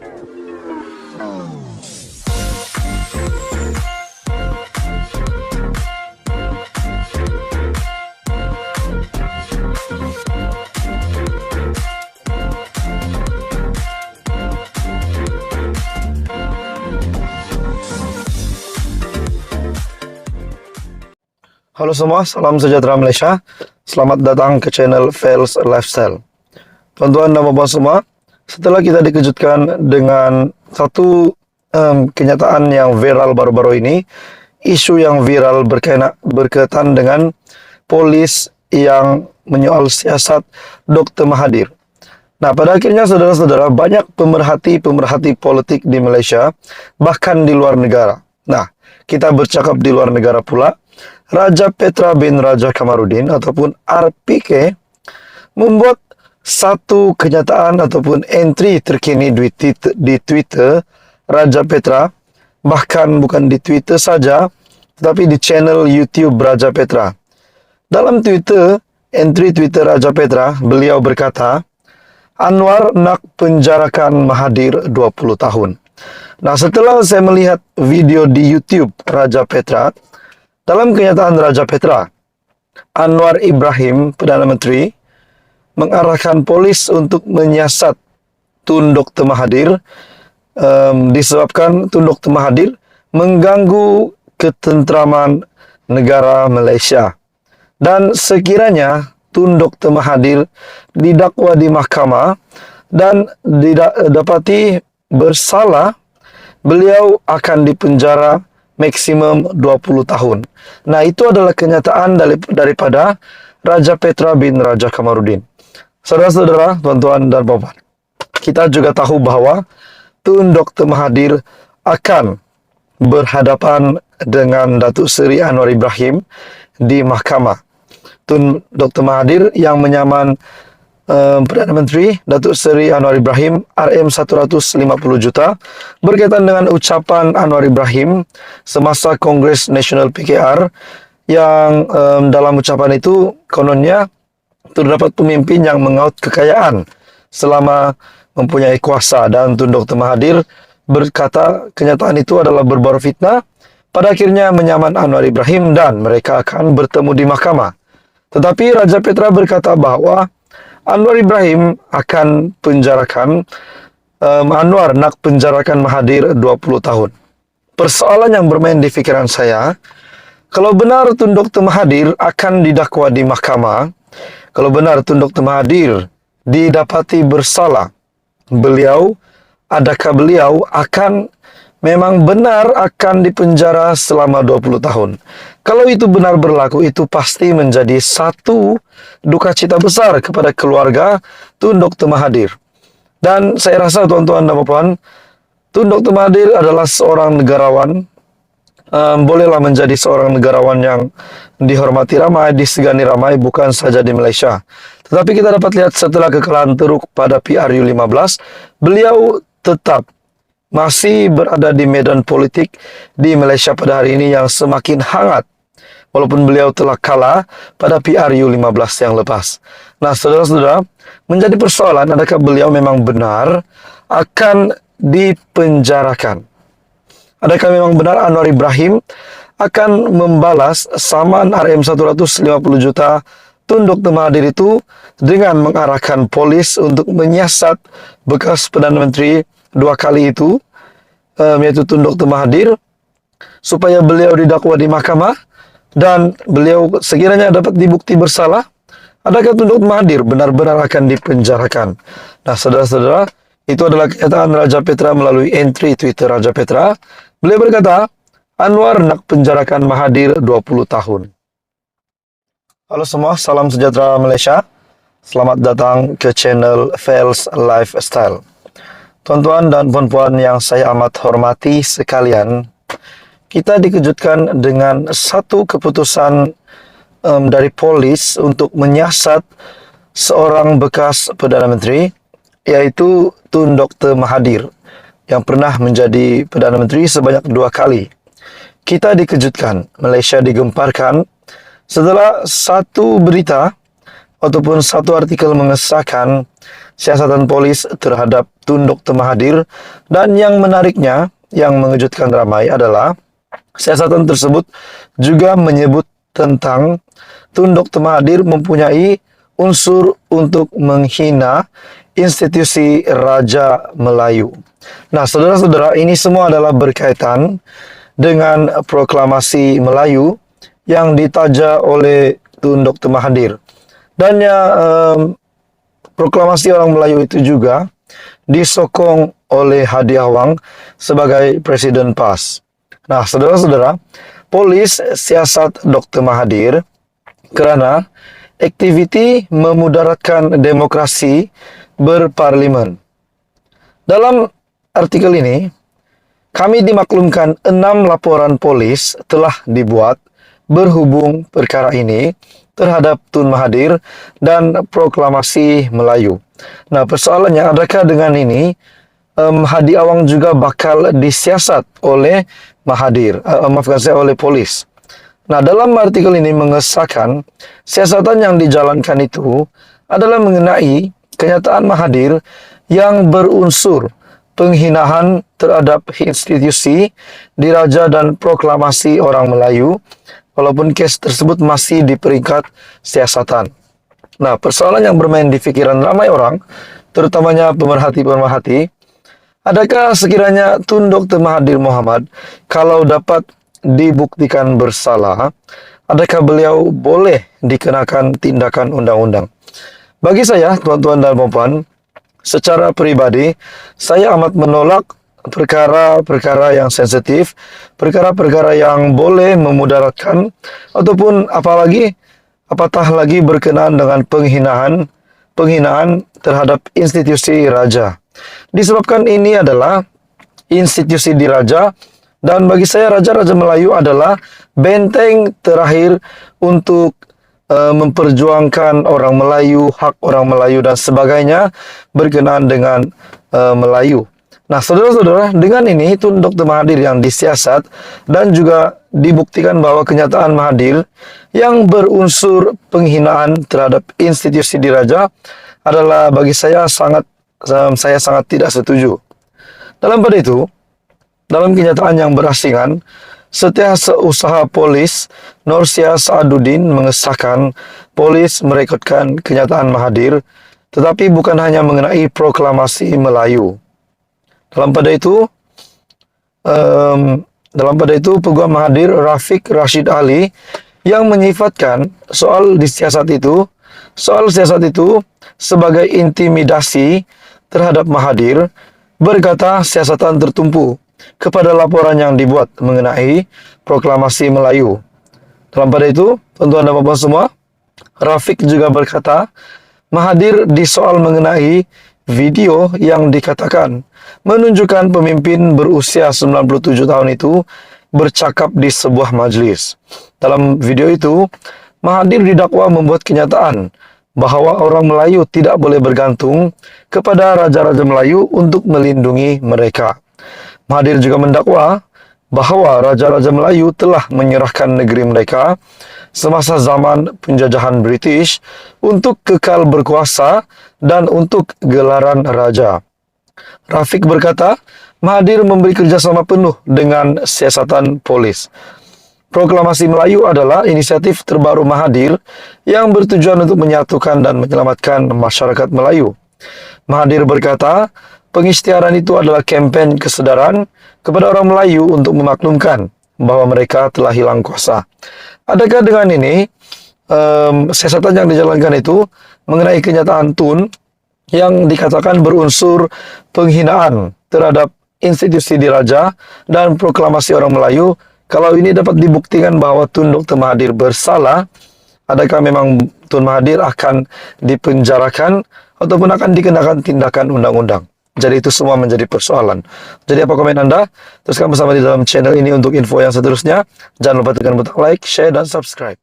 Halo semua, salam sejahtera Malaysia. Selamat datang ke channel Fails Lifestyle. Tuan-tuan dan puan semua, setelah kita dikejutkan dengan satu kenyataan yang viral baru-baru ini, isu yang viral berkaitan dengan polis yang menyoal siasat Dr. Mahathir. Nah, pada akhirnya saudara-saudara, banyak pemerhati politik di Malaysia, bahkan di luar negara. Nah, kita bercakap di luar negara pula, Raja Petra bin Raja Kamarudin ataupun RPK membuat satu kenyataan ataupun entry terkini di Twitter Raja Petra, bahkan bukan di Twitter saja, tetapi di channel YouTube Raja Petra. Dalam entry Twitter Raja Petra, beliau berkata, Anwar nak penjarakan Mahathir 20 tahun. Nah, setelah saya melihat video di YouTube Raja Petra, dalam kenyataan Raja Petra, Anwar Ibrahim, Perdana Menteri, mengarahkan polis untuk menyiasat Tun Dr. Mahathir, disebabkan Tun Dr. Mahathir mengganggu ketentraman negara Malaysia. Dan sekiranya Tun Dr. Mahathir didakwa di mahkamah dan didapati bersalah, beliau akan dipenjara maksimum 20 tahun. Nah, itu adalah kenyataan daripada Raja Petra bin Raja Kamarudin. Saudara-saudara, tuan-tuan dan puan-puan, kita juga tahu bahwa Tun Dr. Mahathir akan berhadapan dengan Datuk Seri Anwar Ibrahim di mahkamah. Tun Dr. Mahathir yang menyaman Perdana Menteri Datuk Seri Anwar Ibrahim RM 150 juta berkaitan dengan ucapan Anwar Ibrahim semasa Kongres Nasional PKR yang dalam ucapan itu kononnya terdapat pemimpin yang mengaut kekayaan selama mempunyai kuasa, dan Tun Dr. Mahathir berkata kenyataan itu adalah berbau fitnah. Pada akhirnya menyaman Anwar Ibrahim dan mereka akan bertemu di mahkamah. Tetapi Raja Petra berkata bahwa Anwar Ibrahim akan penjarakan, Anwar nak penjarakan Mahathir 20 tahun. Persoalan yang bermain di fikiran saya, kalau benar Tun Dr. Mahathir akan didakwa di mahkamah, kalau benar Tun Dr. Mahathir didapati bersalah, adakah beliau akan memang benar akan dipenjara selama 20 tahun. Kalau itu benar berlaku, itu pasti menjadi satu duka cita besar kepada keluarga Tun Dr. Mahathir. Dan saya rasa tuan-tuan dan puan, Tun Dr. Mahathir adalah seorang negarawan, bolehlah menjadi seorang negarawan yang dihormati ramai, disegani ramai, bukan saja di Malaysia. Tetapi kita dapat lihat setelah kekalahan teruk pada PRU15, beliau tetap masih berada di medan politik di Malaysia pada hari ini yang semakin hangat, walaupun beliau telah kalah pada PRU15 yang lepas. Nah, saudara-saudara, menjadi persoalan adakah beliau memang benar akan dipenjarakan? Adakah memang benar Anwar Ibrahim akan membalas saman RM 150 juta Tun Dr. Mahathir itu dengan mengarahkan polis untuk menyiasat bekas Perdana Menteri dua kali itu, yaitu Tun Dr. Mahathir, supaya beliau didakwa di mahkamah dan beliau sekiranya dapat dibukti bersalah, adakah Tun Dr. Mahathir benar-benar akan dipenjarakan? Nah, saudara-saudara, itu adalah kenyataan Raja Petra melalui entry Twitter Raja Petra. Beliau berkata, Anwar nak penjarakan Mahathir 20 tahun. Halo semua, salam sejahtera Malaysia. Selamat datang ke channel Fails Lifestyle. Tuan-tuan dan puan-puan yang saya amat hormati sekalian, kita dikejutkan dengan satu keputusan dari polis untuk menyiasat seorang bekas Perdana Menteri, yaitu Tun Dr. Mahathir, yang pernah menjadi Perdana Menteri sebanyak 2 kali. Kita dikejutkan, Malaysia digemparkan setelah satu berita ataupun satu artikel mengesahkan siasatan polis terhadap Tun Dr. Mahathir. Dan yang menariknya, yang mengejutkan ramai adalah siasatan tersebut juga menyebut tentang Tun Dr. Mahathir mempunyai unsur untuk menghina institusi Raja Melayu. Nah, saudara-saudara, ini semua adalah berkaitan dengan proklamasi Melayu yang ditaja oleh Tun Dr. Mahathir. Dan ya, proklamasi orang Melayu itu juga disokong oleh Hadi Awang sebagai Presiden PAS. Nah, saudara-saudara, polis siasat Dr. Mahathir karena aktiviti memudaratkan demokrasi berparlimen. Dalam artikel ini, kami dimaklumkan 6 laporan polis telah dibuat berhubung perkara ini terhadap Tun Mahathir dan proklamasi Melayu. Nah, persoalannya, adakah dengan ini Hadi Awang juga bakal disiasat oleh Mahathir, oleh polis? Nah, dalam artikel ini mengesahkan siasatan yang dijalankan itu adalah mengenai kenyataan Mahathir yang berunsur penghinaan terhadap institusi diraja dan proklamasi orang Melayu, walaupun kes tersebut masih di peringkat siasatan. Nah, persoalan yang bermain di pikiran ramai orang, terutamanya pemerhati-pemerhati, adakah sekiranya Tun Dr. Mahathir Mohamad kalau dapat dibuktikan bersalah, adakah beliau boleh dikenakan tindakan undang-undang? Bagi saya, tuan-tuan dan puan-puan, secara pribadi, saya amat menolak perkara-perkara yang sensitif, perkara-perkara yang boleh memudaratkan, ataupun apatah lagi berkenaan dengan penghinaan terhadap institusi raja. Disebabkan ini adalah institusi diraja, dan bagi saya Raja-Raja Melayu adalah benteng terakhir untuk memperjuangkan orang Melayu, hak orang Melayu dan sebagainya berkenaan dengan Melayu. Nah, saudara-saudara, dengan ini Tun Dr. Mahathir yang disiasat dan juga dibuktikan bahwa kenyataan Mahathir yang berunsur penghinaan terhadap institusi diraja adalah bagi saya sangat tidak setuju. Dalam pada itu, dalam kenyataan yang berasingan, Setiausaha Polis Norsia Saaduddin mengesahkan polis merekodkan kenyataan Mahathir, tetapi bukan hanya mengenai proklamasi Melayu. Dalam pada itu Peguam Mahathir Rafiq Rashid Ali yang menyifatkan soal siasat itu sebagai intimidasi terhadap Mahathir, berkata siasatan tertumpu kepada laporan yang dibuat mengenai proklamasi Melayu. Dalam pada itu, tuan-tuan dan puan-puan semua, Rafiq juga berkata, Mahathir disoal mengenai video yang dikatakan menunjukkan pemimpin berusia 97 tahun itu bercakap di sebuah majlis. Dalam video itu, Mahathir didakwa membuat kenyataan bahwa orang Melayu tidak boleh bergantung kepada Raja-Raja Melayu untuk melindungi mereka. Mahathir juga mendakwa bahwa Raja-Raja Melayu telah menyerahkan negeri mereka semasa zaman penjajahan British untuk kekal berkuasa dan untuk gelaran raja. Rafiq berkata, Mahathir memberi kerjasama penuh dengan siasatan polis. Proklamasi Melayu adalah inisiatif terbaru Mahathir yang bertujuan untuk menyatukan dan menyelamatkan masyarakat Melayu. Mahathir berkata, pengisytiharan itu adalah kempen kesedaran kepada orang Melayu untuk memaklumkan bahwa mereka telah hilang kuasa. Adakah dengan ini siasatan yang dijalankan itu mengenai kenyataan Tun yang dikatakan berunsur penghinaan terhadap institusi diraja dan proklamasi orang Melayu, kalau ini dapat dibuktikan bahwa Tun Dr. Mahathir bersalah, adakah memang Tun Mahathir akan dipenjarakan ataupun akan dikenakan tindakan undang-undang? Jadi itu semua menjadi persoalan. Jadi apa komen Anda? Teruskan bersama di dalam channel ini untuk info yang seterusnya. Jangan lupa tekan butang like, share, dan subscribe.